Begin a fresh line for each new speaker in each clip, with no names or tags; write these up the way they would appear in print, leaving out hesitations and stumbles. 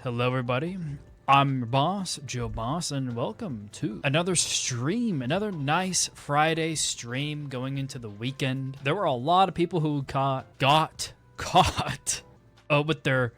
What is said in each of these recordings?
Hello everybody, I'm your boss, Joe Boss, and welcome to another stream, another nice Friday stream going into the weekend. There were a lot of people who got caught with their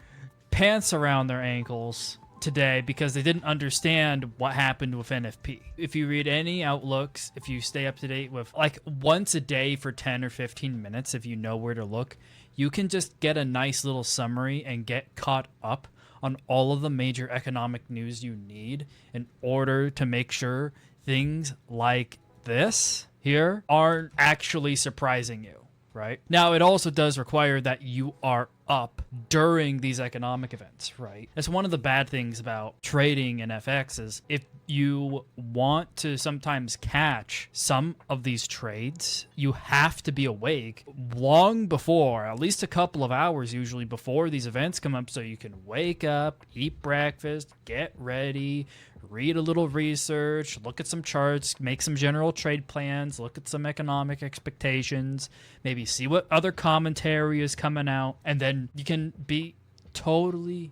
pants around their ankles today because they didn't understand what happened with NFP. If you read any outlooks, if you stay up to date with like once a day for 10 or 15 minutes, if you know where to look, you can just get a nice little summary and get caught up on all of the major economic news you need in order to make sure things like this here aren't actually surprising you, right? Now, it also does require that you are up during these economic events, right? That's one of the bad things about trading in FX is if you want to sometimes catch some of these trades, you have to be awake long before, at least a couple of hours usually before these events come up, so you can wake up, eat breakfast, get ready, read a little research, look at some charts, make some general trade plans, look at some economic expectations, maybe see what other commentary is coming out, and then you can be totally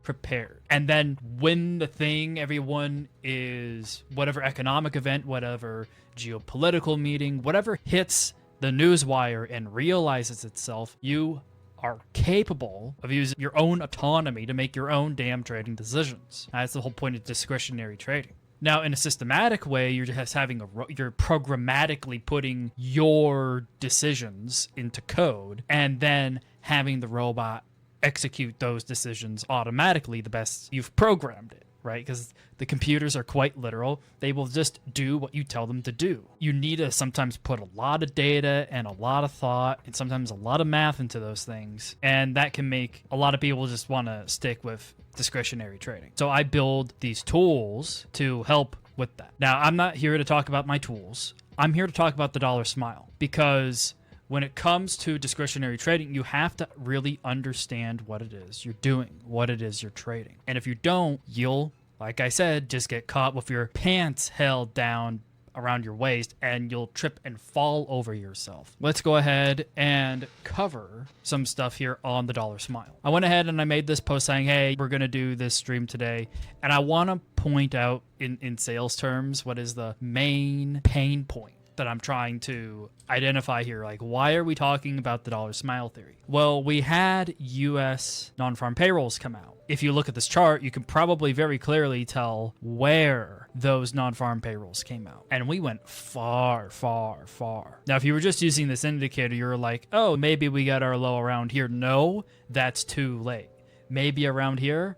prepared. And then when the thing, everyone is, whatever economic event, whatever geopolitical meeting, whatever hits the news wire and realizes itself, you are capable of using your own autonomy to make your own damn trading decisions. That's the whole point of discretionary trading. Now, in a systematic way, you're just you're programmatically putting your decisions into code and then having the robot execute those decisions automatically the best you've programmed it, right? Because the computers are quite literal. They will just do what you tell them to do. You need to sometimes put a lot of data and a lot of thought and sometimes a lot of math into those things. And that can make a lot of people just want to stick with discretionary trading. So I build these tools to help with that. Now, I'm not here to talk about my tools. I'm here to talk about the dollar smile, because when it comes to discretionary trading, you have to really understand what it is you're doing, what it is you're trading. And if you don't, you'll, like I said, just get caught with your pants held down around your waist and you'll trip and fall over yourself. Let's go ahead and cover some stuff here on the dollar smile. I went ahead and I made this post saying, hey, we're going to do this stream today. And I want to point out in sales terms, what is the main pain point that I'm trying to identify here. Like, why are we talking about the dollar smile theory? Well, we had US non-farm payrolls come out. If you look at this chart, you can probably very clearly tell where those non-farm payrolls came out. And we went far, far, far. Now, if you were just using this indicator, you're like, oh, maybe we got our low around here. No, that's too late. Maybe around here,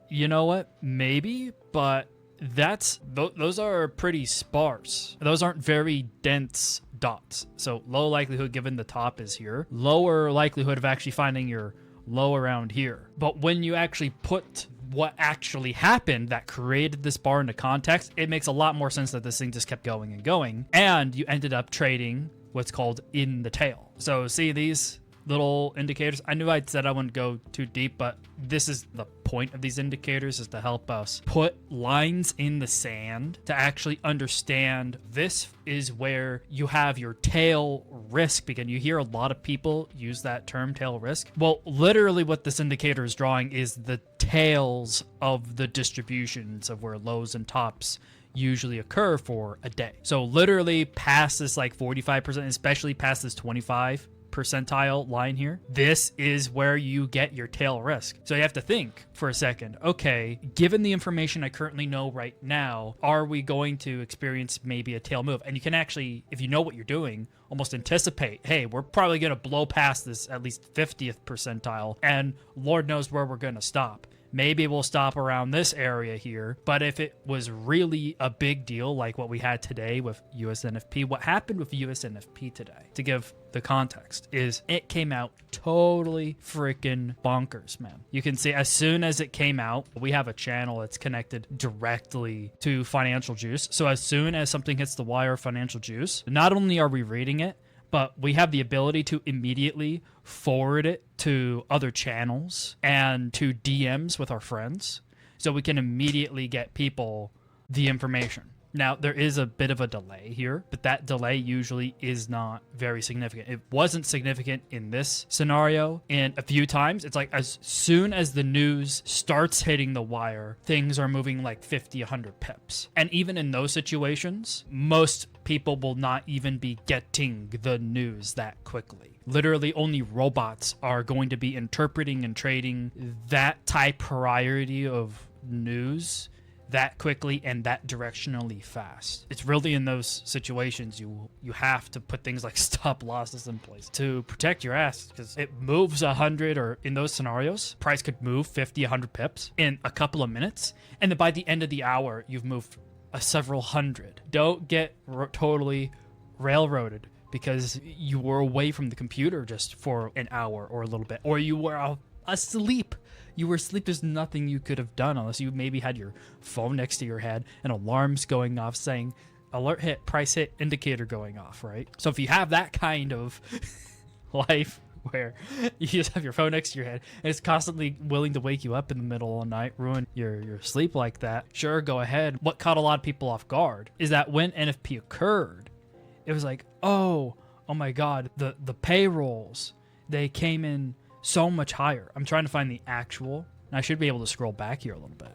you know what? Maybe, but those are pretty sparse. Those aren't very dense dots. So low likelihood given the top is here. Lower likelihood of actually finding your low around here. But when you actually put what actually happened that created this bar into context, it makes a lot more sense that this thing just kept going and going. And you ended up trading what's called in the tail. So see these little indicators? I knew I said I wouldn't go too deep, but this is the point of these indicators, is to help us put lines in the sand to actually understand this is where you have your tail risk begin. You hear a lot of people use that term, tail risk. Well, literally what this indicator is drawing is the tails of the distributions of where lows and tops usually occur for a day. So literally past this like 45%, especially past this 25 percentile line here, this is where you get your tail risk. So you have to think for a second, okay, given the information I currently know right now, are we going to experience maybe a tail move? And you can actually, if you know what you're doing, almost anticipate, hey, we're probably going to blow past this at least 50th percentile, and Lord knows where we're going to stop. Maybe we'll stop around this area here. But if it was really a big deal like what we had today with USNFP, what happened with USNFP today, to give the context, is it came out totally freaking bonkers, man. You can see as soon as it came out, we have a channel that's connected directly to Financial Juice. So as soon as something hits the wire of Financial Juice, not only are we reading it, but we have the ability to immediately forward it to other channels and to DMs with our friends. So we can immediately get people the information. Now, there is a bit of a delay here, but that delay usually is not very significant. It wasn't significant in this scenario, and a few times, it's like as soon as the news starts hitting the wire, things are moving like 50, 100 pips. And even in those situations, most people will not even be getting the news that quickly. Literally, only robots are going to be interpreting and trading that type priority of news that quickly and that directionally fast. It's really in those situations you have to put things like stop losses in place to protect your ass, because it moves 100, or in those scenarios, price could move 50, 100 pips in a couple of minutes, and then by the end of the hour, you've moved several hundred. Don't get totally railroaded because you were away from the computer just for an hour or a little bit, or you were asleep. You were asleep. There's nothing you could have done unless you maybe had your phone next to your head and alarms going off saying alert hit, price hit, indicator going off, right? So if you have that kind of life where you just have your phone next to your head and it's constantly willing to wake you up in the middle of the night, ruin your sleep like that, sure, go ahead. What caught a lot of people off guard is that when NFP occurred, it was like, oh my God, the payrolls, they came in so much higher. I'm trying to find the actual, and I should be able to scroll back here a little bit.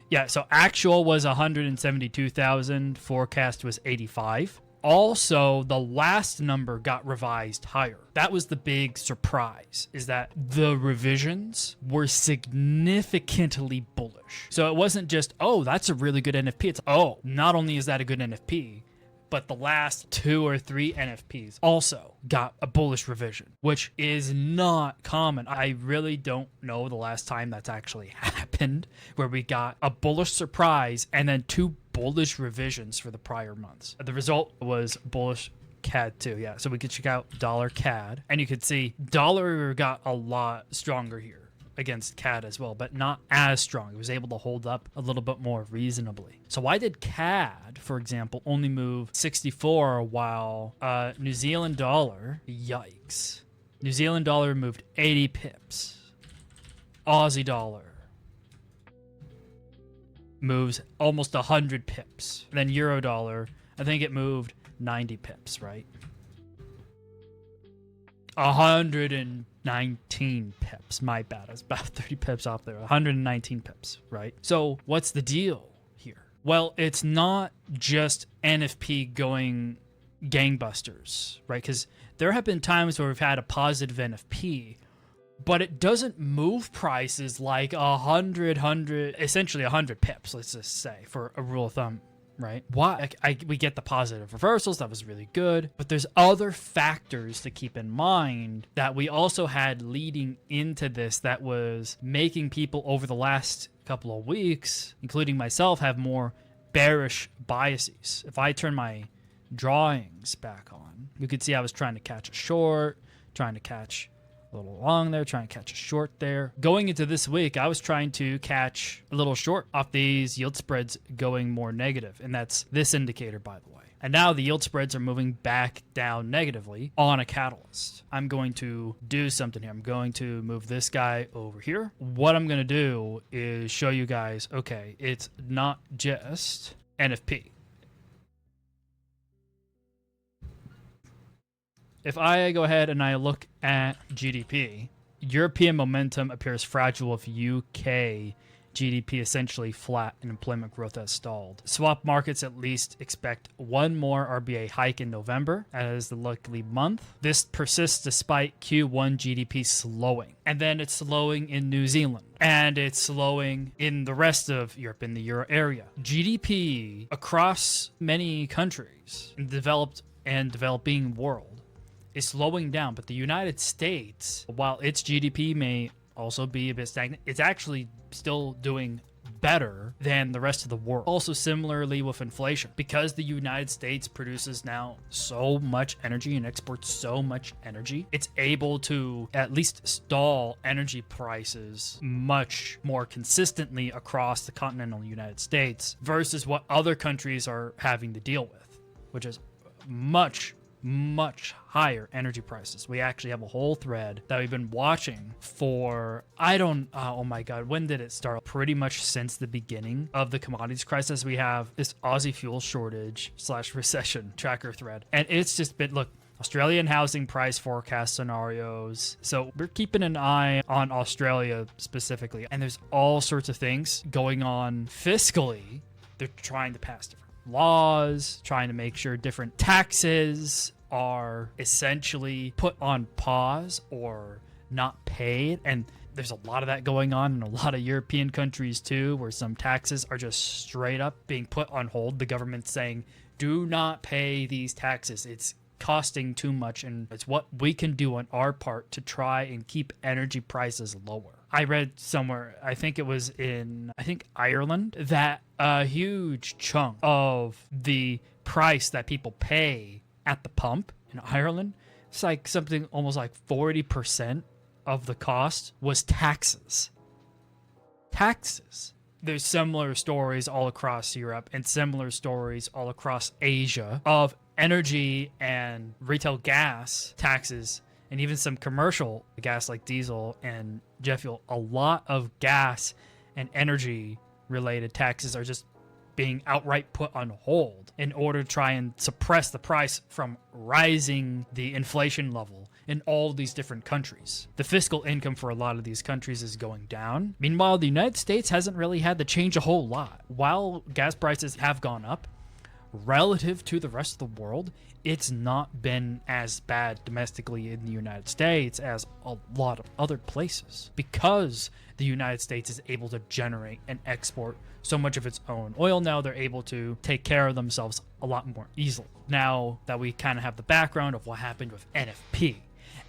Yeah, so actual was 172,000, forecast was 85. Also, the last number got revised higher. That was the big surprise, is that the revisions were significantly bullish. So it wasn't just, oh, that's a really good NFP. It's, oh, not only is that a good NFP, but the last 2 or 3 NFPs also got a bullish revision, which is not common. I really don't know the last time that's actually happened, where we got a bullish surprise and then 2 bullish revisions for the prior months. The result was bullish CAD too. Yeah, so we could check out dollar CAD, and you could see dollar got a lot stronger here against CAD as well, but not as strong. It was able to hold up a little bit more reasonably. So why did CAD, for example, only move 64 while New Zealand dollar, yikes, New Zealand dollar moved 80 pips. Aussie dollar moves almost 100 pips. And then Euro dollar, I think it moved 90 pips, right? 119 pips. My bad. I was about 30 pips off there. 119 pips, right? So what's the deal here? Well, it's not just NFP going gangbusters, right? Because there have been times where we've had a positive NFP, but it doesn't move prices like 100, essentially 100 pips, let's just say, for a rule of thumb. Right? Why? We get the positive reversals. That was really good. But there's other factors to keep in mind that we also had leading into this that was making people over the last couple of weeks, including myself, have more bearish biases. If I turn my drawings back on, you could see I was trying to catch a short, trying to catch a little long there, trying to catch a short there. Going into this week, I was trying to catch a little short off these yield spreads going more negative, and that's this indicator, by the way. And now the yield spreads are moving back down negatively on a catalyst. I'm going to do something here. I'm going to move this guy over here. What I'm going to do is show you guys, okay, it's not just NFP. If I go ahead and I look at GDP, European momentum appears fragile with UK GDP essentially flat and employment growth has stalled. Swap markets at least expect one more RBA hike in November as the likely month. This persists despite Q1 GDP slowing. And then it's slowing in New Zealand. And it's slowing in the rest of Europe, in the Euro area. GDP across many countries in the developed and developing world is slowing down, but the United States, while its GDP may also be a bit stagnant, it's actually still doing better than the rest of the world. Also, similarly with inflation, because the United States produces now so much energy and exports so much energy, it's able to at least stall energy prices much more consistently across the continental United States versus what other countries are having to deal with, which is much much higher energy prices. We actually have a whole thread that we've been watching for, oh my God, when did it start? Pretty much since the beginning of the commodities crisis. We have this Aussie fuel shortage / recession tracker thread. And it's just been, look, Australian housing price forecast scenarios. So we're keeping an eye on Australia specifically. And there's all sorts of things going on fiscally. They're trying to pass different laws, trying to make sure different taxes are essentially put on pause or not paid. And there's a lot of that going on in a lot of European countries too, where some taxes are just straight up being put on hold. The government's saying, do not pay these taxes. It's costing too much, and it's what we can do on our part to try and keep energy prices lower. I read somewhere, I think it was in Ireland, that a huge chunk of the price that people pay at the pump in Ireland, it's like something almost like 40% of the cost was taxes. Taxes. There's similar stories all across Europe and similar stories all across Asia of energy and retail gas taxes, and even some commercial gas like diesel and jet fuel. A lot of gas and energy related taxes are just being outright put on hold in order to try and suppress the price from rising the inflation level in all these different countries. The fiscal income for a lot of these countries is going down. Meanwhile, the United States hasn't really had to change a whole lot. While gas prices have gone up, relative to the rest of the world, it's not been as bad domestically in the United States as a lot of other places, because the United States is able to generate and export so much of its own oil. Now they're able to take care of themselves a lot more easily. Now that we kind of have the background of what happened with NFP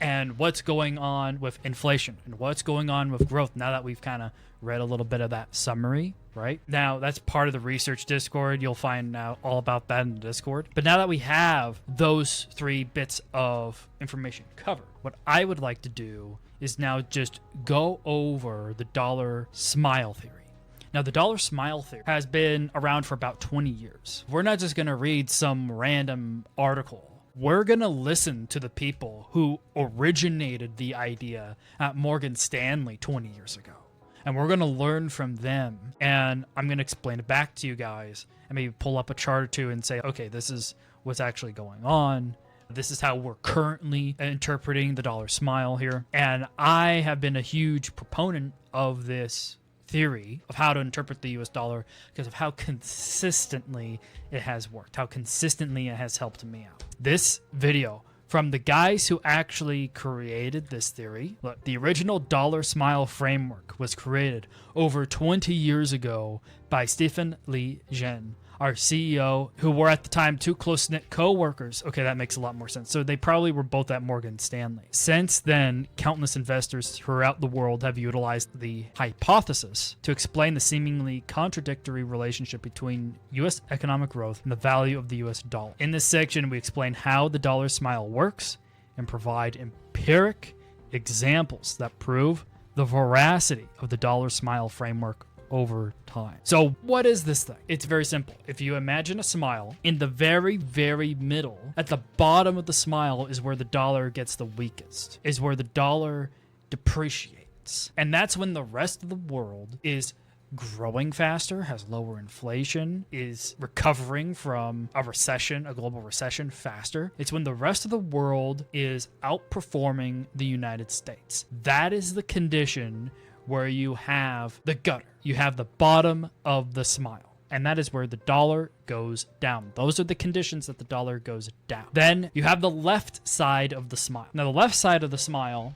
and what's going on with inflation and what's going on with growth, now that we've kind of read a little bit of that summary, right? Now, that's part of the research Discord. You'll find out all about that in the Discord. But now that we have those 3 bits of information covered, what I would like to do is now just go over the dollar smile theory. Now, the dollar smile theory has been around for about 20 years. We're not just going to read some random article. We're going to listen to the people who originated the idea at Morgan Stanley 20 years ago. And we're going to learn from them. And I'm going to explain it back to you guys and maybe pull up a chart or two and say, okay, this is what's actually going on. This is how we're currently interpreting the dollar smile here. And I have been a huge proponent of this theory of how to interpret the US dollar because of how consistently it has worked, how consistently it has helped me out. This video from the guys who actually created this theory. Look, the original dollar smile framework was created over 20 years ago by Stephen Lee Jen, our CEO, who were at the time 2 close-knit co-workers. Okay, that makes a lot more sense. So they probably were both at Morgan Stanley. Since then, countless investors throughout the world have utilized the hypothesis to explain the seemingly contradictory relationship between U.S. economic growth and the value of the U.S. dollar. In this section, we explain how the dollar smile works and provide empiric examples that prove the veracity of the dollar smile framework over time. So what is this thing? It's very simple. If you imagine a smile, in the very, very middle, at the bottom of the smile is where the dollar gets the weakest, is where the dollar depreciates. And that's when the rest of the world is growing faster, has lower inflation, is recovering from a recession, a global recession faster. It's when the rest of the world is outperforming the United States. That is the condition where you have the gutter. You have the bottom of the smile. And that is where the dollar goes down. Those are the conditions that the dollar goes down. Then you have the left side of the smile. Now, the left side of the smile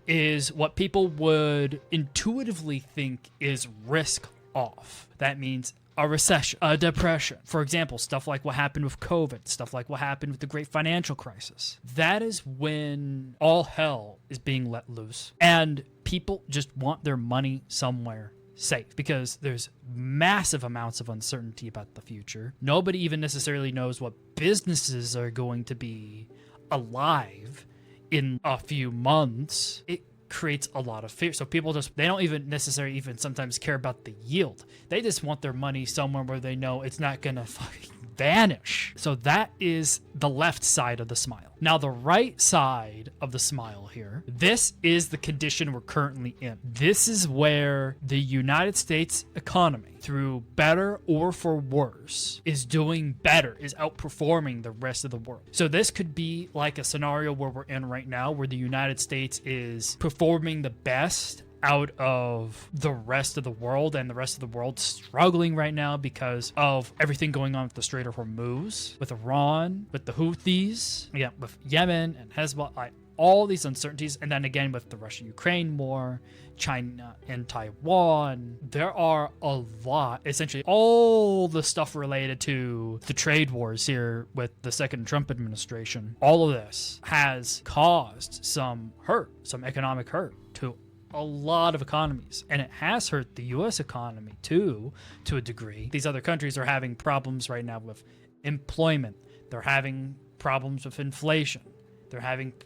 is what people would intuitively think is risk off. That means a recession, a depression. For example, stuff like what happened with COVID, stuff like what happened with the great financial crisis. That is when all hell is being let loose. And people just want their money somewhere safe because there's massive amounts of uncertainty about the future. Nobody even necessarily knows what businesses are going to be alive in a few months. It creates a lot of fear. So people they don't even necessarily even sometimes care about the yield. They just want their money somewhere where they know it's not gonna fucking vanish. So that is the left side of the smile. Now the right side of the smile here, this is the condition we're currently in. This is where the United States economy, through better or for worse, is doing better, is outperforming the rest of the world. So this could be like a scenario where we're in right now, where the United States is performing the best out of the rest of the world, and the rest of the world struggling right now because of everything going on with the Strait of Hormuz, with Iran, with the Houthis, with Yemen and Hezbollah, all these uncertainties, and then again with the Russia-Ukraine war, China and Taiwan. There are a lot, essentially all the stuff related to the trade wars here with the second Trump administration. All of this has caused some hurt, some economic hurt to a lot of economies, and it has hurt the US economy too, to a degree. These other countries are having problems right now with employment. They're having problems with inflation.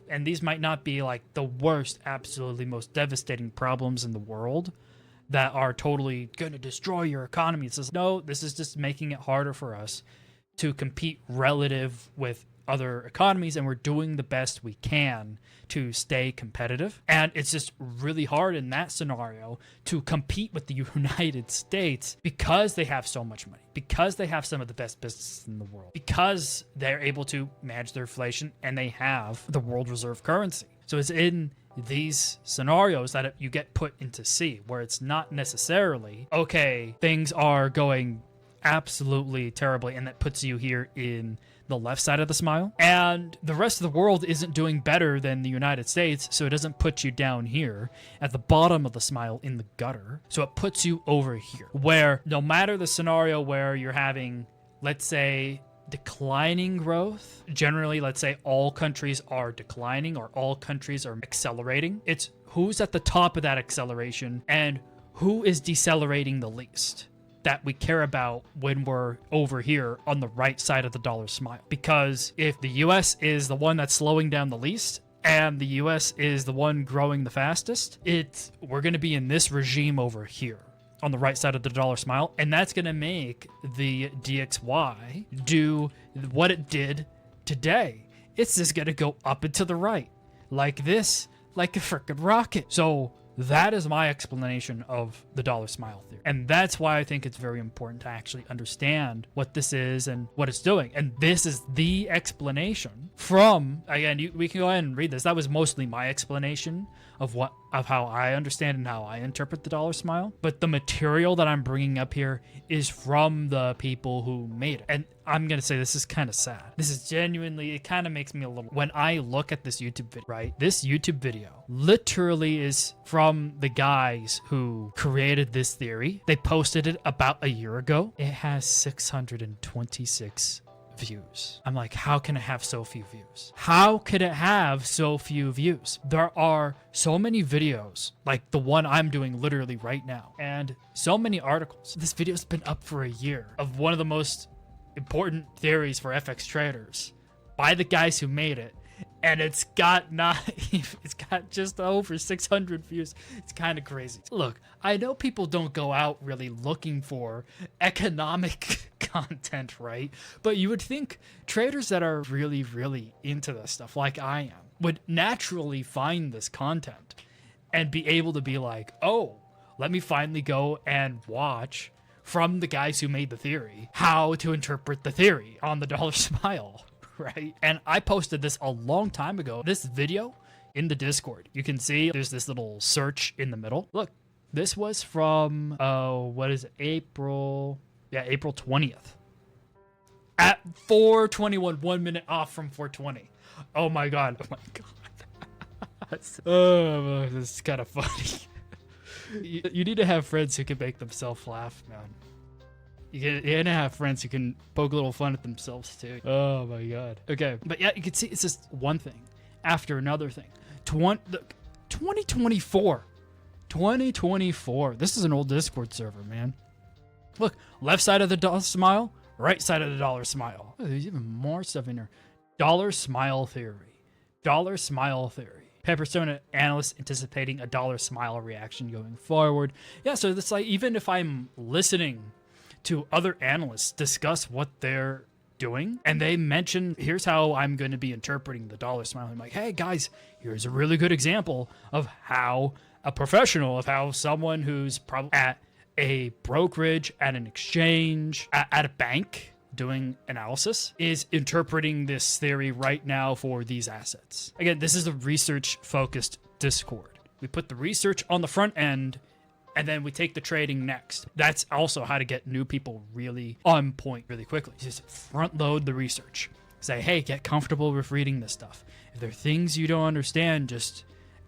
And these might not be like the worst, absolutely most devastating problems in the world that are totally going to destroy your economy. It's just, no, this is just making it harder for us to compete relative with other economies, and we're doing the best we can to stay competitive. And it's just really hard in that scenario to compete with the United States because they have so much money, because they have some of the best businesses in the world, because they're able to manage their inflation, and they have the world reserve currency. So it's in these scenarios that you get put into C, where it's not necessarily, okay, things are going absolutely terribly, and that puts you here in the left side of the smile, and the rest of the world isn't doing better than the United States, so it doesn't put you down here at the bottom of the smile in the gutter. So it puts you over here, where no matter the scenario where you're having, let's say, declining growth, generally, let's say all countries are declining or all countries are accelerating, it's who's at the top of that acceleration and who is decelerating the least that we care about when we're over here on the right side of the dollar smile. Because if the US is the one that's slowing down the least and the US is the one growing the fastest, we're going to be in this regime over here on the right side of the dollar smile, and that's going to make the DXY do what it did today. It's just going to go up and to the right like this, like a freaking rocket. So that is my explanation of the dollar smile theory. And that's why I think it's very important to actually understand what this is and what it's doing. And this is the explanation from, again, we can go ahead and read this. That was mostly my explanation of how I understand and how I interpret the dollar smile. But the material that I'm bringing up here is from the people who made it. And I'm going to say this is kind of sad. This is genuinely, it kind of makes me a little, when I look at this YouTube video, right? This YouTube video literally is from the guys who created this theory. They posted it about a year ago. It has 626 views. I'm like, how can it have so few views? How could it have so few views? There are so many videos, like the one I'm doing literally right now, and so many articles. This video's been up for a year of one of the most important theories for FX traders by the guys who made it, and it's got just over 600 views. It's kind of crazy. Look, I know people don't go out really looking for economic content, right? But you would think traders that are really, really into this stuff, like I am, would naturally find this content and be able to be like, oh, let me finally go and watch from the guys who made the theory how to interpret the theory on the dollar smile. Right? And I posted this a long time ago. This video in the Discord. You can see there's this little search in the middle. Look, this was from, April 20th. At 4:21, 1 minute off from 4:20. Oh my God. Oh, this is kind of funny. You need to have friends who can make themselves laugh, man. You're gonna have friends who can poke a little fun at themselves too. Oh my God. Okay, but yeah, you can see it's just one thing after another thing. 2024. This is an old Discord server, man. Look, left side of the dollar smile, right side of the dollar smile. Oh, there's even more stuff in here. Dollar smile theory. Dollar smile theory. Pepperstone analysts anticipating a dollar smile reaction going forward. Yeah, so it's like, even if I'm listening to other analysts discuss what their doing. And they mention, here's how I'm going to be interpreting the dollar smile. I'm like, hey guys, here's a really good example of how a professional, of how someone who's probably at a brokerage, at an exchange, at a bank doing analysis is interpreting this theory right now for these assets. Again, this is a research focused Discord. We put the research on the front end and then we take the trading next. That's also how to get new people really on point really quickly. Just front load the research. Say, hey, get comfortable with reading this stuff. If there are things you don't understand, just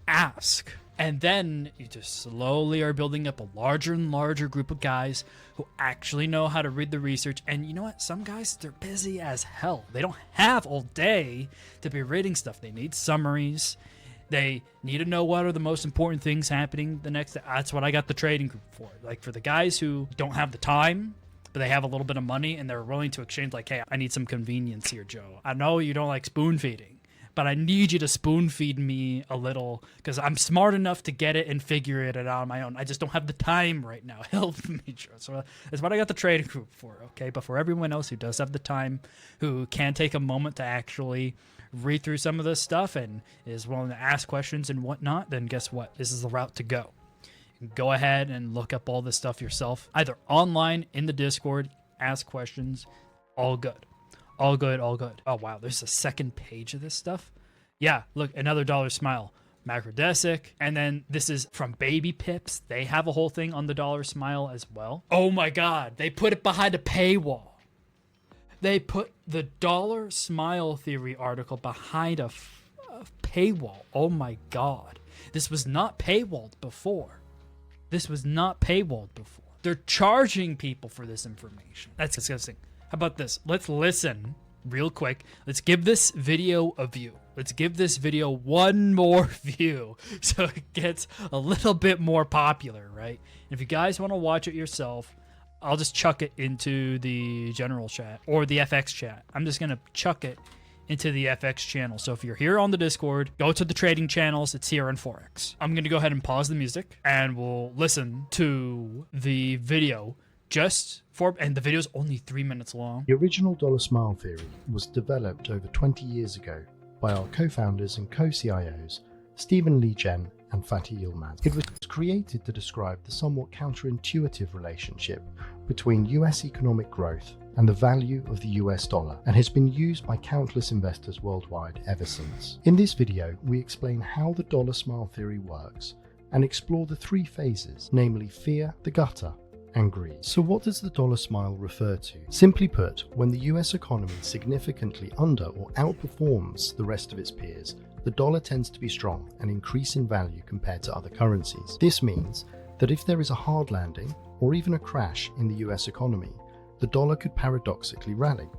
ask. And then you just slowly are building up a larger and larger group of guys who actually know how to read the research. And you know what? Some guys, they're busy as hell. They don't have all day to be reading stuff. They need summaries. They need to know what are the most important things happening the next day. That's what I got the trading group for. Like for the guys who don't have the time, but they have a little bit of money and they're willing to exchange, like, hey, I need some convenience here, Joe. I know you don't like spoon feeding, but I need you to spoon feed me a little because I'm smart enough to get it and figure it out on my own. I just don't have the time right now. Help me, Joe. So that's what I got the trading group for, okay? But for everyone else who does have the time, who can take a moment to actually read through some of this stuff and is willing to ask questions and whatnot, then guess what? This is the route to go. You can go ahead and look up all this stuff yourself, either online, in the Discord, ask questions, all good. All good, all good. Oh, wow, there's a second page of this stuff. Yeah, look, another dollar smile. Macrodesic, and then this is from Baby Pips. They have a whole thing on the dollar smile as well. Oh my God, they put it behind a paywall. They put the dollar smile theory article behind a paywall. Oh my God. This was not paywalled before. This was not paywalled before. They're charging people for this information. That's disgusting. How about this? Let's listen real quick. Let's give this video a view. Let's give this video one more view so it gets a little bit more popular, right? And if you guys want to watch it yourself, I'll just chuck it into the general chat or the FX chat. I'm just going to chuck it into the FX channel. So if you're here on the Discord, go to the trading channels. It's here on Forex. I'm going to go ahead and pause the music and we'll listen to the video and the video's only 3 minutes long.
The original dollar smile theory was developed over 20 years ago by our co-founders and co-CIOs, Stephen Lee Jen and Fatih Yilmaz. It was created to describe the somewhat counterintuitive relationship between US economic growth and the value of the US dollar, and has been used by countless investors worldwide ever since. In this video, we explain how the dollar smile theory works and explore the three phases, namely fear, the gutter, and greed. So what does the dollar smile refer to? Simply put, when the US economy significantly under or outperforms the rest of its peers, the dollar tends to be strong and increase in value compared to other currencies. This means that if there is a hard landing or even a crash in the US economy, the dollar could paradoxically rally.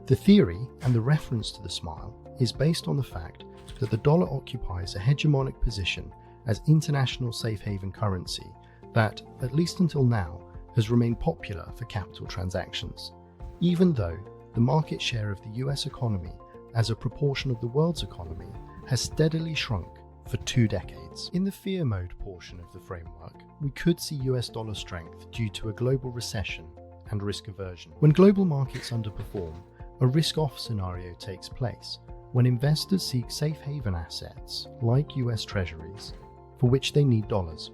The theory and the reference to the smile is based on the fact that the dollar occupies a hegemonic position as international safe haven currency that, at least until now, has remained popular for capital transactions, even though the market share of the US economy as a proportion of the world's economy has steadily shrunk for 2 decades. In the fear mode portion of the framework, we could see US dollar strength due to a global recession and risk aversion. When global markets underperform, a risk-off scenario takes place when investors seek safe haven assets like US treasuries, for which they need dollars.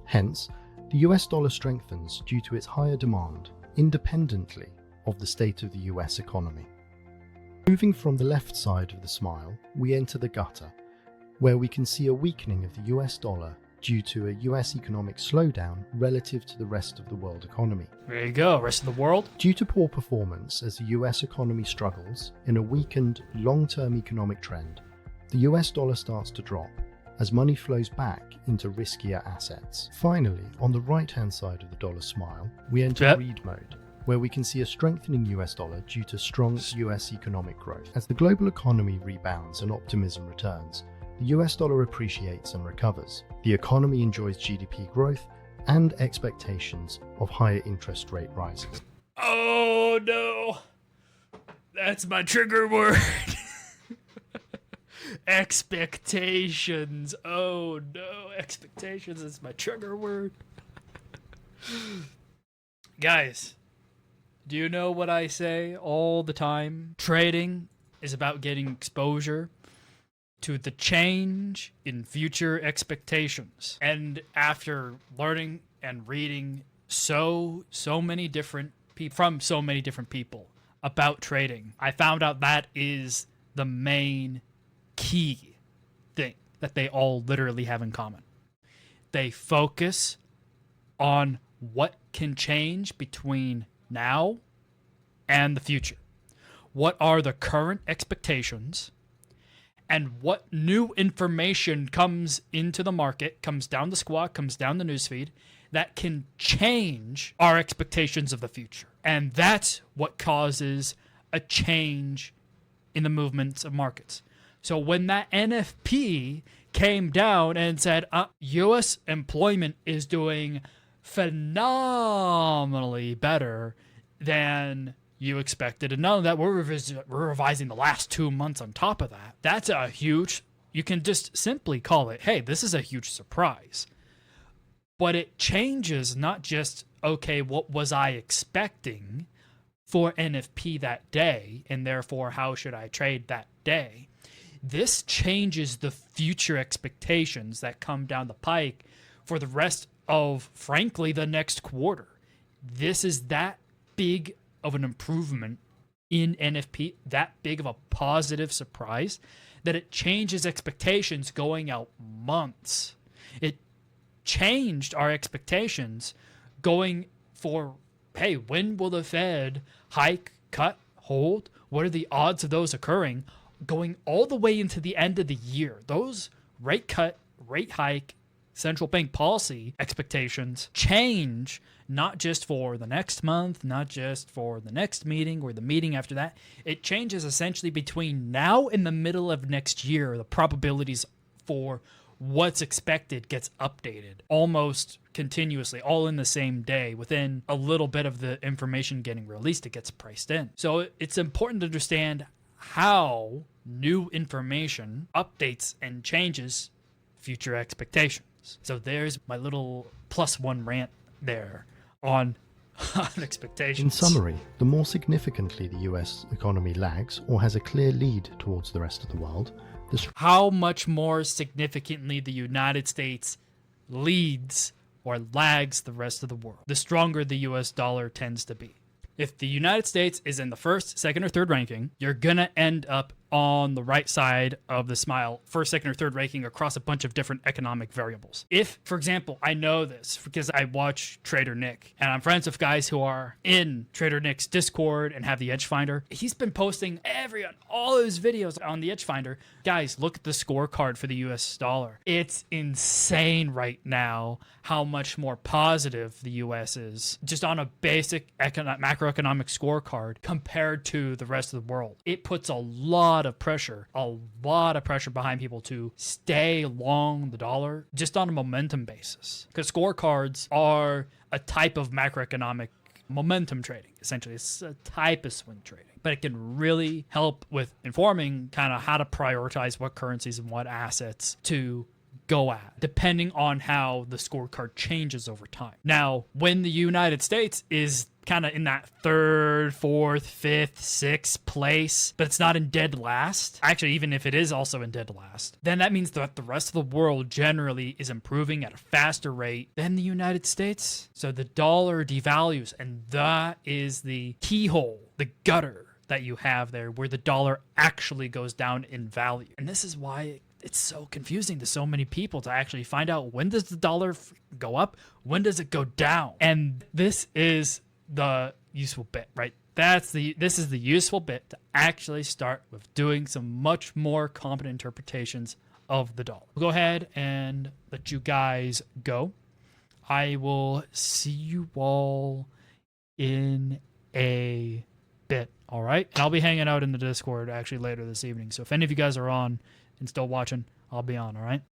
Hence, the US dollar strengthens due to its higher demand, independently of the state of the US economy. Moving from the left side of the smile, we enter the gutter, where we can see a weakening of the US dollar due to a US economic slowdown relative to the rest of the world economy.
There you go, rest of the world.
Due to poor performance as the US economy struggles in a weakened long-term economic trend, the US dollar starts to drop as money flows back into riskier assets. Finally, on the right-hand side of the dollar smile, we enter greed mode, where we can see a strengthening US dollar due to strong US economic growth. As the global economy rebounds and optimism returns, the US dollar appreciates and recovers. The economy enjoys GDP growth and expectations of higher interest rate rises.
Oh no, that's my trigger word. Expectations. Oh no, expectations is my trigger word. Guys, Do you know what I say all the time? Trading is about getting exposure to the change in future expectations. And after learning and reading so many different people from so many different people about trading, I found out that is the main key thing that they all literally have in common. They focus on what can change between now and the future. What are the current expectations, and what new information comes into the market, comes down the squawk, comes down the newsfeed, that can change our expectations of the future. And that's what causes a change in the movements of markets. So when that NFP came down and said, U.S. employment is doing phenomenally better than you expected, and none of that, we're revising the last 2 months on top of that. That's a huge, you can just simply call it, hey, this is a huge surprise. But it changes not just, okay, what was I expecting for NFP that day, and therefore how should I trade that day? This changes the future expectations that come down the pike for the rest of, frankly, the next quarter. This is that big of an improvement in NFP, that big of a positive surprise, that it changes expectations going out months. It changed our expectations going for, hey, when will the Fed hike, cut, hold? What are the odds of those occurring? Going all the way into the end of the year. Those rate cut, rate hike, central bank policy expectations change not just for the next month, not just for the next meeting or the meeting after that. It changes essentially between now and the middle of next year. The probabilities for what's expected gets updated almost continuously, all in the same day. Within a little bit of the information getting released, it gets priced in. So it's important to understand how new information updates and changes future expectations. So there's my little +1 rant there on expectations.
In summary, the more significantly the US economy lags or has a clear lead towards the rest of the world,
how much more significantly the United States leads or lags the rest of the world, the stronger the US dollar tends to be. If the United States is in the first, second, or third ranking, you're going to end up on the right side of the smile, first, second, or third ranking across a bunch of different economic variables. If, for example, I know this because I watch Trader Nick, and I'm friends with guys who are in Trader Nick's Discord and have the Edge Finder. He's been posting on all his videos on the Edge Finder. Guys, look at the scorecard for the US dollar. It's insane right now how much more positive the US is just on a basic macroeconomic scorecard compared to the rest of the world. It puts a lot of pressure behind people to stay long the dollar just on a momentum basis, because scorecards are a type of macroeconomic momentum trading. Essentially, it's a type of swing trading, but it can really help with informing kind of how to prioritize what currencies and what assets to go at, depending on how the scorecard changes over time. Now, when the United States is kind of in that third, fourth, fifth, sixth place, but it's not in dead last, actually, even if it is also in dead last, then that means that the rest of the world generally is improving at a faster rate than the United States. So the dollar devalues, and that is the keyhole, the gutter that you have there, where the dollar actually goes down in value. And this is why it's so confusing to so many people to actually find out, when does the dollar go up? When does it go down? And this is the useful bit, right? This is the useful bit to actually start with doing some much more competent interpretations of the dollar. We'll go ahead and let you guys go. I will see you all in a bit, all right? And I'll be hanging out in the Discord actually later this evening. So if any of you guys are on and still watching, I'll be on, all right?